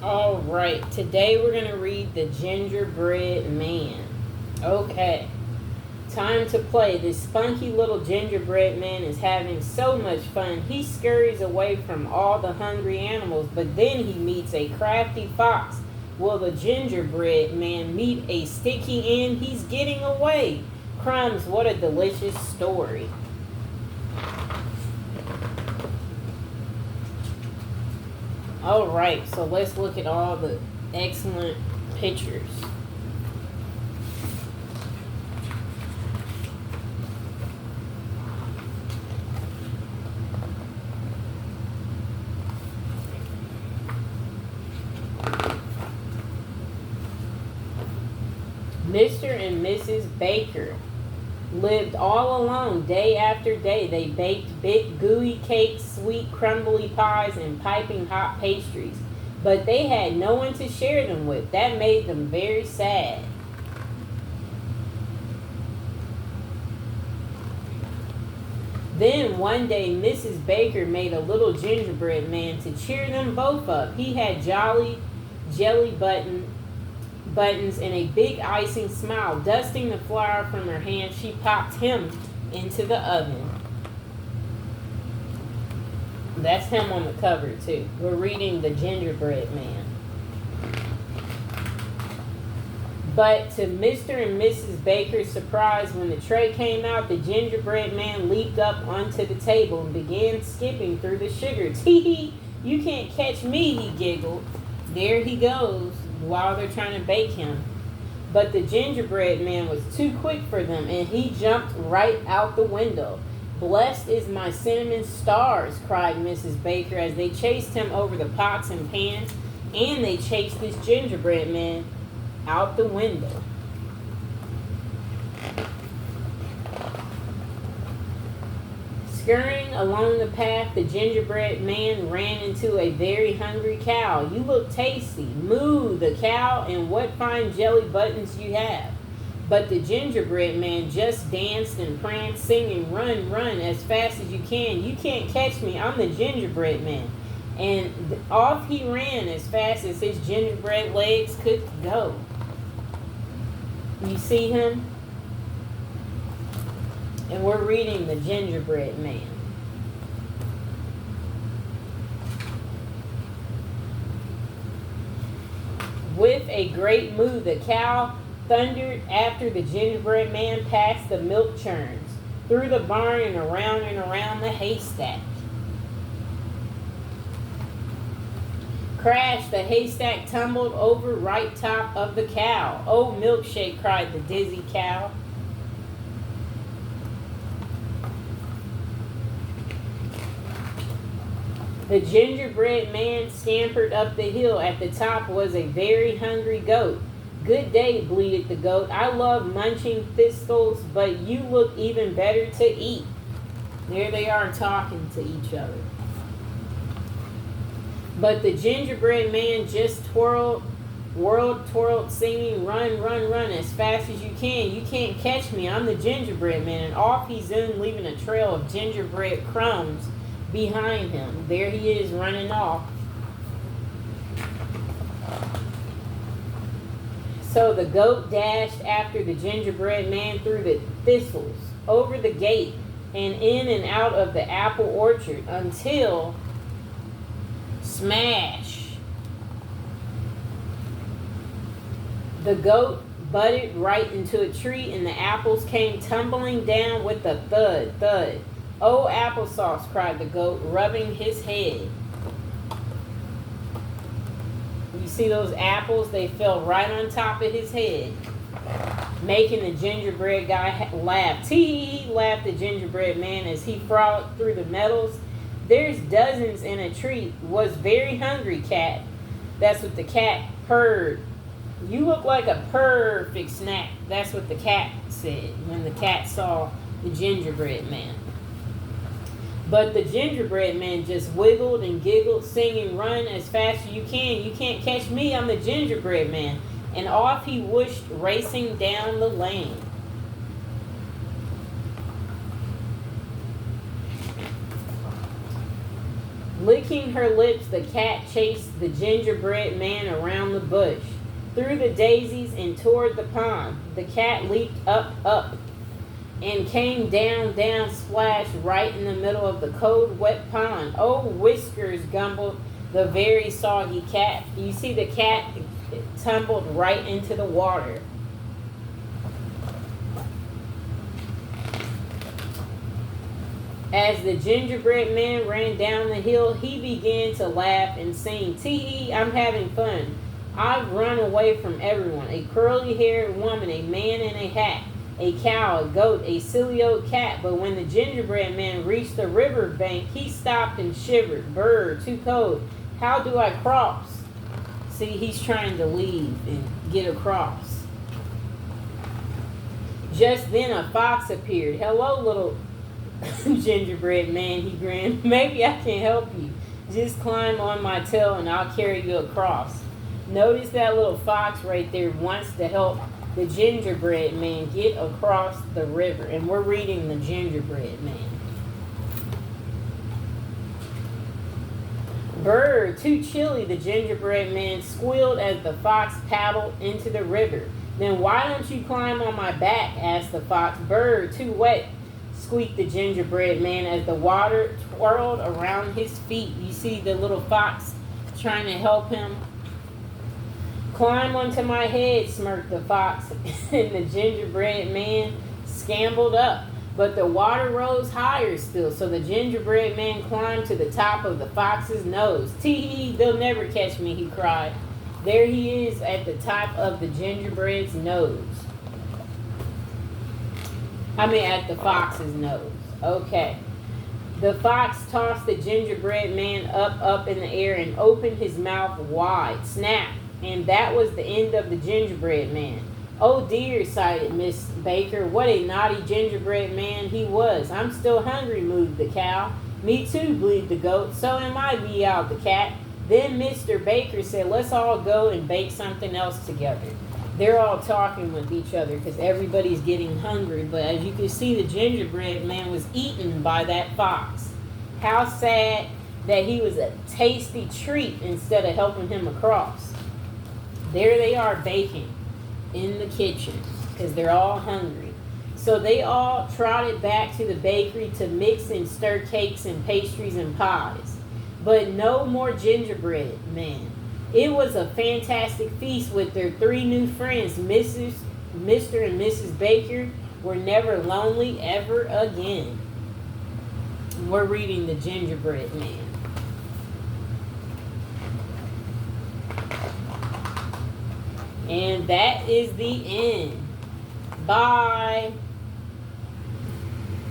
All right, today we're going to read The Gingerbread Man. Okay, time to play. This spunky little gingerbread man is having so much fun. He scurries away from all the hungry animals, but then he meets a crafty fox. Will the gingerbread man meet a sticky end? He's getting away. Crumbs, what a delicious story. All right, so let's look at all the excellent pictures. Mr. and Mrs. Baker lived all alone day after day. They baked big gooey cakes, sweet crumbly pies, and piping hot pastries. But they had no one to share them with. That made them very sad. Then one day Mrs. Baker made a little gingerbread man to cheer them both up. He had jolly jelly buttons and a big icing smile. Dusting the flour from her hand, she popped him into the oven. That's him on the cover too. We're reading The Gingerbread Man. But to Mr. and Mrs. Baker's surprise, when the tray came out, the gingerbread man leaped up onto the table and began skipping through the sugar. Tee hee, you can't catch me, he giggled. There he goes, while they're trying to bake him. But the gingerbread man was too quick for them, and he jumped right out the window. Blessed is my cinnamon stars, cried Mrs. Baker as they chased him over the pots and pans, and they chased this gingerbread man out the window. Scurrying along the path, the gingerbread man ran into a very hungry cow. You look tasty. Moo, the cow, and what fine jelly buttons you have. But the gingerbread man just danced and pranced, singing, run, run, as fast as you can. You can't catch me, I'm the gingerbread man. And off he ran as fast as his gingerbread legs could go. You see him? And we're reading The Gingerbread Man. With a great moo, the cow thundered after the gingerbread man past the milk churns, through the barn and around the haystack. Crash, the haystack tumbled over right top of the cow. Oh, milkshake, cried the dizzy cow. The gingerbread man scampered up the hill. At the top was a very hungry goat. Good day, bleated the goat. I love munching thistles, but you look even better to eat. There they are talking to each other. But the gingerbread man just twirled, singing, run, run, run, as fast as you can. You can't catch me, I'm the gingerbread man. And off he zoomed, leaving a trail of gingerbread crumbs behind him. There he is running off. So the goat dashed after the gingerbread man through the thistles, over the gate, and in and out of the apple orchard until smash! The goat butted right into a tree and the apples came tumbling down with a thud, thud. Oh, applesauce, cried the goat, rubbing his head. You see those apples? They fell right on top of his head, making the gingerbread guy laugh. Tee, laughed the gingerbread man as he frolicked through the meadows. There's dozens in a tree. Was very hungry, cat. That's what the cat purred. You look like a perfect snack. That's what the cat said when the cat saw the gingerbread man. But the gingerbread man just wiggled and giggled, singing, run as fast as you can. You can't catch me, I'm the gingerbread man. And off he whooshed, racing down the lane. Licking her lips, the cat chased the gingerbread man around the bush, through the daisies and toward the pond. The cat leaped up, up, and came down, down, splash, right in the middle of the cold, wet pond. Oh, whiskers, gumbled the very soggy cat. You see, the cat tumbled right into the water. As the gingerbread man ran down the hill, he began to laugh and sing, "Tee, I'm having fun. I've run away from everyone. A curly-haired woman, a man in a hat, a cow, a goat, a silly old cat." But when the gingerbread man reached the river bank, he stopped and shivered. "Brr, too cold. How do I cross?" See, he's trying to leave and get across. Just then a fox appeared. "Hello, little gingerbread man," he grinned. "Maybe I can help you. Just climb on my tail and I'll carry you across." Notice that little fox right there wants to help the gingerbread man get across the river. And we're reading the Gingerbread Man. "Brr, too chilly," the gingerbread man squealed as the fox paddled into the river. "Then why don't you climb on my back?" asked the fox. "Brr, too wet," squeaked the gingerbread man as the water twirled around his feet. You see the little fox trying to help him. "Climb onto my head," smirked the fox, and the gingerbread man scambled up. But the water rose higher still, so the gingerbread man climbed to the top of the fox's nose. "Tee, they'll never catch me," he cried. There he is at the top of the gingerbread's nose. At the fox's nose. Okay. The fox tossed the gingerbread man up in the air and opened his mouth wide. Snap! And that was the end of the gingerbread man. "Oh dear," sighed Miss Baker. "What a naughty gingerbread man he was." "I'm still hungry," mooed the cow. "Me too," bleated the goat. "So am I," meowed the cat. Then Mr. Baker said, "Let's all go and bake something else together." They're all talking with each other because everybody's getting hungry. But as you can see, the gingerbread man was eaten by that fox. How sad that he was a tasty treat instead of helping him across. There they are baking in the kitchen because they're all hungry. So they all trotted back to the bakery to mix and stir cakes and pastries and pies. But no more gingerbread man. It was a fantastic feast with their three new friends. Mr. and Mrs. Baker were never lonely ever again. We're reading the Gingerbread Man. And that is the end. Bye.